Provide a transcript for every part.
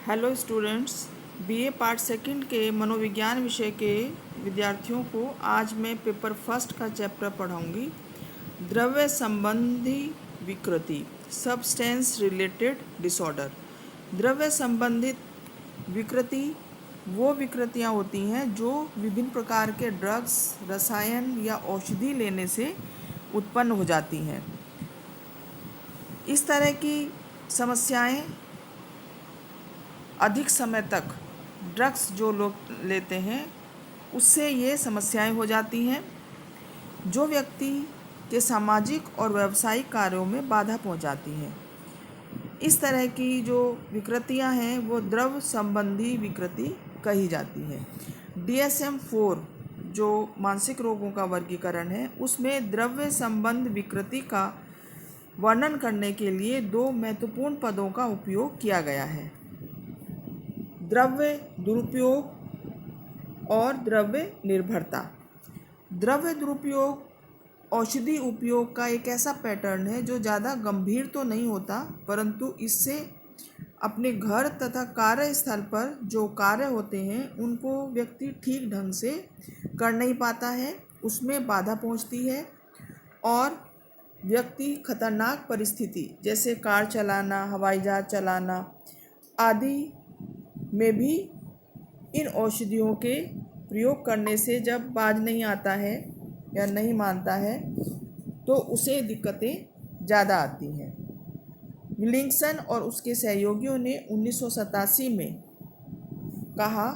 Hello students, BA part second के मनोविज्ञान विषय के विद्यार्थियों को आज मैं पेपर फर्स्ट का चैप्टर पढ़ाऊंगी। द्रव्य संबंधी विकृति, सब्सटेंस रिलेटेड डिसऑर्डर। द्रव्य संबंधित विकृति वो विकृतियाँ होती हैं जो विभिन्न प्रकार के ड्रग्स, रसायन या औषधि लेने से उत्पन्न हो जाती हैं। इस तरह की समस्याएं अधिक समय तक ड्रग्स जो लोग लेते हैं उससे ये समस्याएं हो जाती हैं जो व्यक्ति के सामाजिक और व्यावसायिक कार्यों में बाधा पहुंचाती हैं। इस तरह की जो विकृतियां हैं वो द्रव्य संबंधी विकृति कही जाती है। DSM-4 जो मानसिक रोगों का वर्गीकरण है उसमें द्रव्य संबंध विकृति का वर्णन करने के लिए दो महत्वपूर्ण पदों का उपयोग किया गया है: द्रव्य दुरुपयोग और द्रव्य निर्भरता। द्रव्य दुरुपयोग औषधि उपयोग का एक ऐसा पैटर्न है जो ज़्यादा गंभीर तो नहीं होता, परंतु इससे अपने घर तथा कार्यस्थल पर जो कार्य होते हैं उनको व्यक्ति ठीक ढंग से कर नहीं पाता है, उसमें बाधा पहुंचती है और व्यक्ति खतरनाक परिस्थिति जैसे कार चलाना, हवाई जहाज चलाना आदि में भी इन औषधियों के प्रयोग करने से जब बाज नहीं आता है या नहीं मानता है तो उसे दिक्कतें ज़्यादा आती हैं। विलिंगसन और उसके सहयोगियों ने 1987 में कहा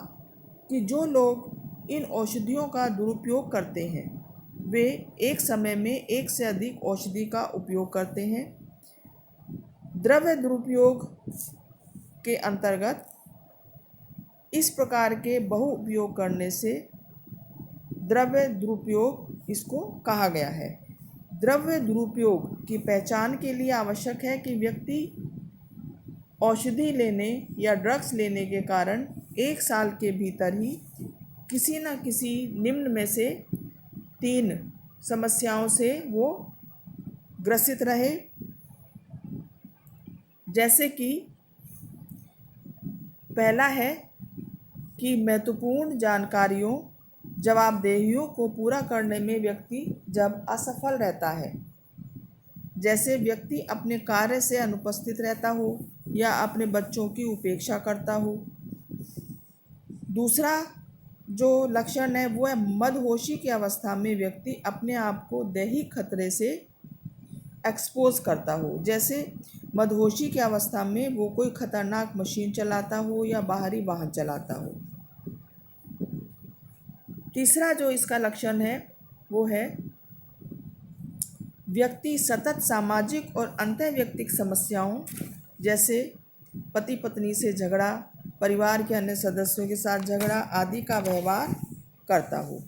कि जो लोग इन औषधियों का दुरुपयोग करते हैं वे एक समय में एक से अधिक औषधि का उपयोग करते हैं। द्रव्य दुरुपयोग के अंतर्गत इस प्रकार के बहुउपयोग करने से द्रव्य दुरुपयोग इसको कहा गया है। द्रव्य दुरुपयोग की पहचान के लिए आवश्यक है कि व्यक्ति औषधि लेने या ड्रग्स लेने के कारण 1 साल के भीतर ही किसी न किसी निम्न में से 3 समस्याओं से वो ग्रसित रहे, जैसे कि पहला है कि महत्वपूर्ण जानकारियों, जवाबदेहियों को पूरा करने में व्यक्ति जब असफल रहता है, जैसे व्यक्ति अपने कार्य से अनुपस्थित रहता हो या अपने बच्चों की उपेक्षा करता हो। दूसरा जो लक्षण है वो है मदहोशी की अवस्था में व्यक्ति अपने आप को दैहिक खतरे से एक्सपोज करता हो, जैसे मदहोशी की अवस्था में वो कोई खतरनाक मशीन चलाता हो या बाहरी वाहन चलाता हो। तीसरा जो इसका लक्षण है वो है व्यक्ति सतत सामाजिक और अंतर्वैयक्तिक समस्याओं जैसे पति पत्नी से झगड़ा, परिवार के अन्य सदस्यों के साथ झगड़ा आदि का व्यवहार करता हो।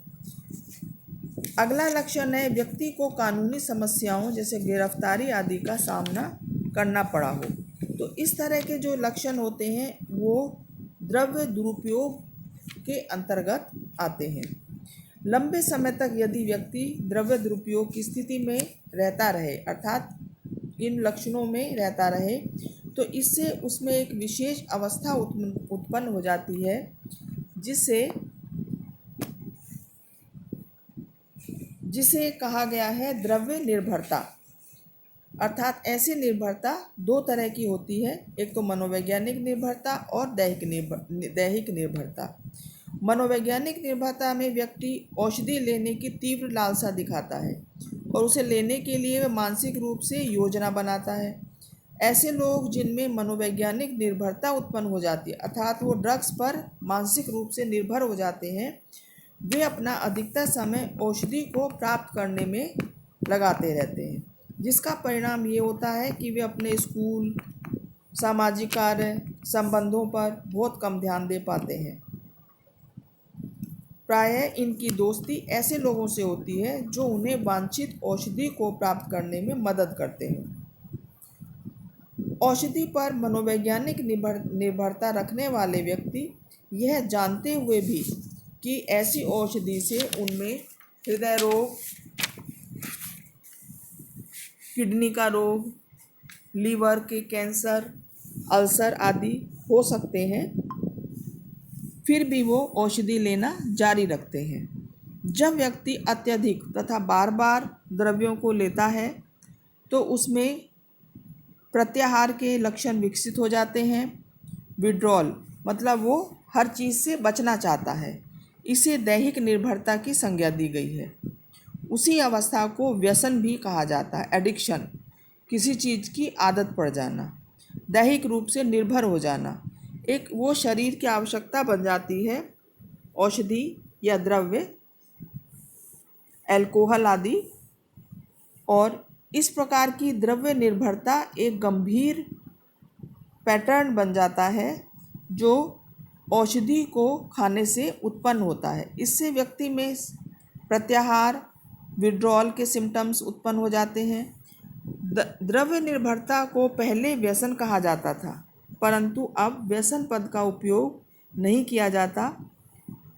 अगला लक्षण है व्यक्ति को कानूनी समस्याओं जैसे गिरफ्तारी आदि का सामना करना पड़ा हो। तो इस तरह के जो लक्षण होते हैं वो द्रव्य दुरुपयोग के अंतर्गत आते हैं। लंबे समय तक यदि व्यक्ति द्रव्य दुरुपयोग की स्थिति में रहता रहे, अर्थात इन लक्षणों में रहता रहे, तो इससे उसमें एक विशेष अवस्था उत्पन्न हो जाती है जिसे कहा गया है द्रव्य निर्भरता। अर्थात ऐसी निर्भरता 2 तरह की होती है, एक तो मनोवैज्ञानिक निर्भरता और दैहिक निर्भरता। मनोवैज्ञानिक निर्भरता में व्यक्ति औषधि लेने की तीव्र लालसा दिखाता है और उसे लेने के लिए वह मानसिक रूप से योजना बनाता है। ऐसे लोग जिनमें मनोवैज्ञानिक निर्भरता उत्पन्न हो जाती है, अर्थात वो ड्रग्स पर मानसिक रूप से निर्भर हो जाते हैं, वे अपना अधिकतर समय औषधि को प्राप्त करने में लगाते रहते हैं, जिसका परिणाम ये होता है कि वे अपने स्कूल, सामाजिक कार्य, संबंधों पर बहुत कम ध्यान दे पाते हैं। प्रायः इनकी दोस्ती ऐसे लोगों से होती है जो उन्हें वांछित औषधि को प्राप्त करने में मदद करते हैं। औषधि पर मनोवैज्ञानिक निर्भरता रखने वाले व्यक्ति यह जानते हुए भी कि ऐसी औषधि से उनमें हृदय रोग, किडनी का रोग, लीवर के कैंसर, अल्सर आदि हो सकते हैं, फिर भी वो औषधि लेना जारी रखते हैं। जब व्यक्ति अत्यधिक तथा बार बार द्रव्यों को लेता है तो उसमें प्रत्याहार के लक्षण विकसित हो जाते हैं। विड्रॉल मतलब वो हर चीज़ से बचना चाहता है। इसे दैहिक निर्भरता की संज्ञा दी गई है। उसी अवस्था को व्यसन भी कहा जाता है। एडिक्शन, किसी चीज़ की आदत पड़ जाना, दैहिक रूप से निर्भर हो जाना, एक वो शरीर की आवश्यकता बन जाती है। औषधि या द्रव्य, अल्कोहल आदि। और इस प्रकार की द्रव्य निर्भरता एक गंभीर पैटर्न बन जाता है जो औषधि को खाने से उत्पन्न होता है। इससे व्यक्ति में प्रत्याहार, विड्रॉल के सिम्टम्स उत्पन्न हो जाते हैं। द्रव्य निर्भरता को पहले व्यसन कहा जाता था, परंतु अब व्यसन पद का उपयोग नहीं किया जाता।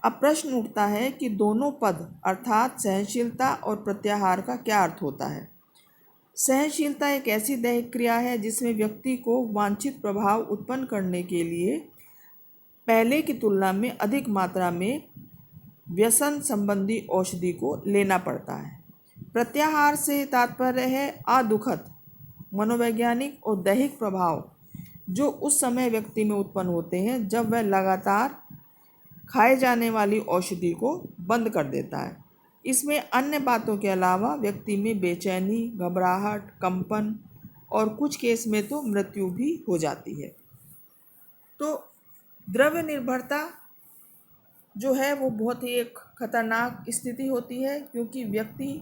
अब प्रश्न उठता है कि दोनों पद अर्थात सहनशीलता और प्रत्याहार का क्या अर्थ होता है। सहनशीलता एक ऐसी दैहिक क्रिया है जिसमें व्यक्ति को वांछित प्रभाव उत्पन्न करने के लिए पहले की तुलना में अधिक मात्रा में व्यसन संबंधी औषधि को लेना पड़ता है। प्रत्याहार से तात्पर्य है अदुखद मनोवैज्ञानिक और दैहिक प्रभाव जो उस समय व्यक्ति में उत्पन्न होते हैं जब वह लगातार खाए जाने वाली औषधि को बंद कर देता है। इसमें अन्य बातों के अलावा व्यक्ति में बेचैनी, घबराहट, कंपन और कुछ केस में तो मृत्यु भी हो जाती है। तो द्रव्य निर्भरता जो है वो बहुत ही एक खतरनाक स्थिति होती है, क्योंकि व्यक्ति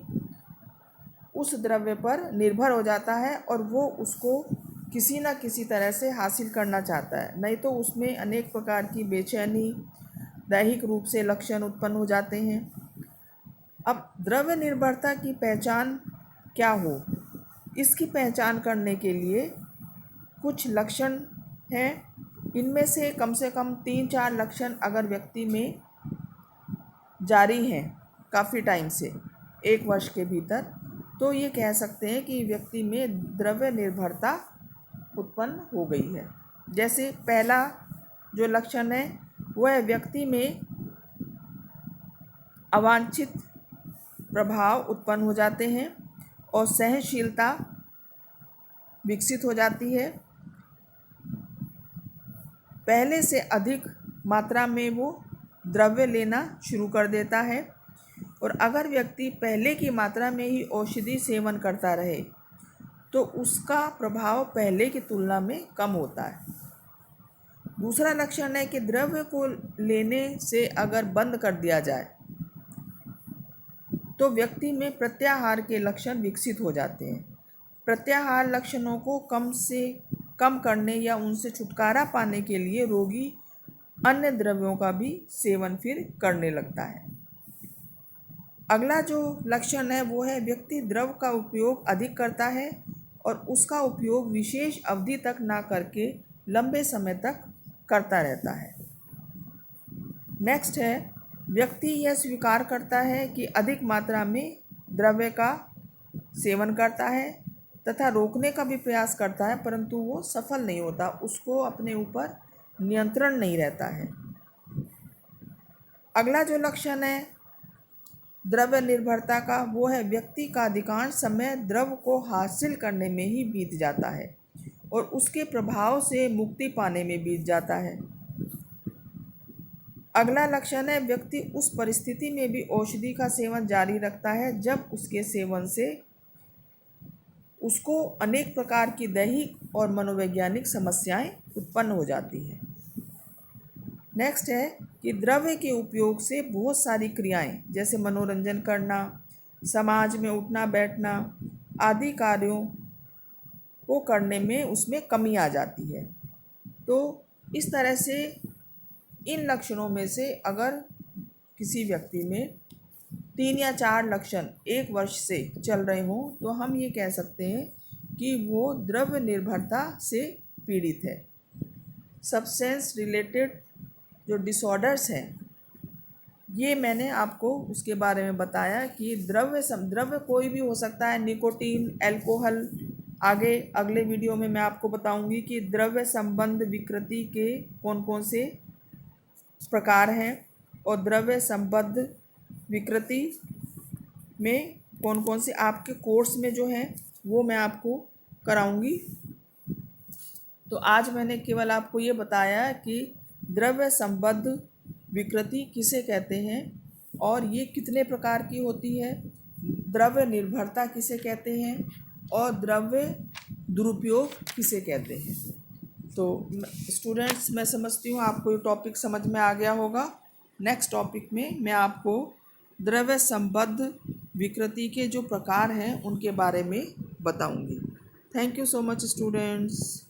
उस द्रव्य पर निर्भर हो जाता है और वो उसको किसी न किसी तरह से हासिल करना चाहता है, नहीं तो उसमें अनेक प्रकार की बेचैनी, दैहिक रूप से लक्षण उत्पन्न हो जाते हैं। अब द्रव्य निर्भरता की पहचान क्या हो, इसकी पहचान करने के लिए कुछ लक्षण हैं। इनमें से कम 3-4 लक्षण अगर व्यक्ति में जारी हैं काफ़ी टाइम से, 1 वर्ष के भीतर, तो ये कह सकते हैं कि व्यक्ति में द्रव्य निर्भरता उत्पन्न हो गई है। जैसे पहला जो लक्षण है वह व्यक्ति में अवांछित प्रभाव उत्पन्न हो जाते हैं और सहनशीलता विकसित हो जाती है। पहले से अधिक मात्रा में वो द्रव्य लेना शुरू कर देता है, और अगर व्यक्ति पहले की मात्रा में ही औषधि सेवन करता रहे तो उसका प्रभाव पहले की तुलना में कम होता है। दूसरा लक्षण है कि द्रव्य को लेने से अगर बंद कर दिया जाए तो व्यक्ति में प्रत्याहार के लक्षण विकसित हो जाते हैं। प्रत्याहार लक्षणों को कम से कम करने या उनसे छुटकारा पाने के लिए रोगी अन्य द्रव्यों का भी सेवन फिर करने लगता है। अगला जो लक्षण है वो है व्यक्ति द्रव का उपयोग अधिक करता है और उसका उपयोग विशेष अवधि तक ना करके लंबे समय तक करता रहता है। नेक्स्ट है व्यक्ति यह स्वीकार करता है कि अधिक मात्रा में द्रव्य का सेवन करता है तथा रोकने का भी प्रयास करता है, परंतु वो सफल नहीं होता, उसको अपने ऊपर नियंत्रण नहीं रहता है। अगला जो लक्षण है द्रव्य निर्भरता का वो है व्यक्ति का अधिकांश समय द्रव को हासिल करने में ही बीत जाता है और उसके प्रभाव से मुक्ति पाने में बीत जाता है। अगला लक्षण है व्यक्ति उस परिस्थिति में भी औषधि का सेवन जारी रखता है जब उसके सेवन से उसको अनेक प्रकार की दैहिक और मनोवैज्ञानिक समस्याएं उत्पन्न हो जाती हैं। नेक्स्ट है कि द्रव्य के उपयोग से बहुत सारी क्रियाएं जैसे मनोरंजन करना, समाज में उठना बैठना आदि कार्यों को करने में उसमें कमी आ जाती है। तो इस तरह से इन लक्षणों में से अगर किसी व्यक्ति में 3 या 4 लक्षण 1 वर्ष से चल रहे हों तो हम ये कह सकते हैं कि वो द्रव्य निर्भरता से पीड़ित है। सब्सटेंस रिलेटेड जो डिसऑर्डर्स हैं ये मैंने आपको उसके बारे में बताया कि द्रव्य कोई भी हो सकता है, निकोटीन, अल्कोहल आगे अगले वीडियो में मैं आपको बताऊंगी कि द्रव्य संबंध विकृति के कौन कौन से प्रकार हैं और द्रव्य संबंध विकृति में कौन कौन से आपके कोर्स में जो है वो मैं आपको कराऊंगी। तो आज मैंने केवल आपको ये बताया कि द्रव्य संबंध विकृति किसे कहते हैं और ये कितने प्रकार की होती है, द्रव्य निर्भरता किसे कहते हैं और द्रव्य दुरुपयोग किसे कहते हैं। तो स्टूडेंट्स, मैं समझती हूँ आपको ये टॉपिक समझ में आ गया होगा। नेक्स्ट टॉपिक में मैं आपको द्रव्य संबंध विकृति के जो प्रकार हैं उनके बारे में बताऊंगी। Thank you so much students.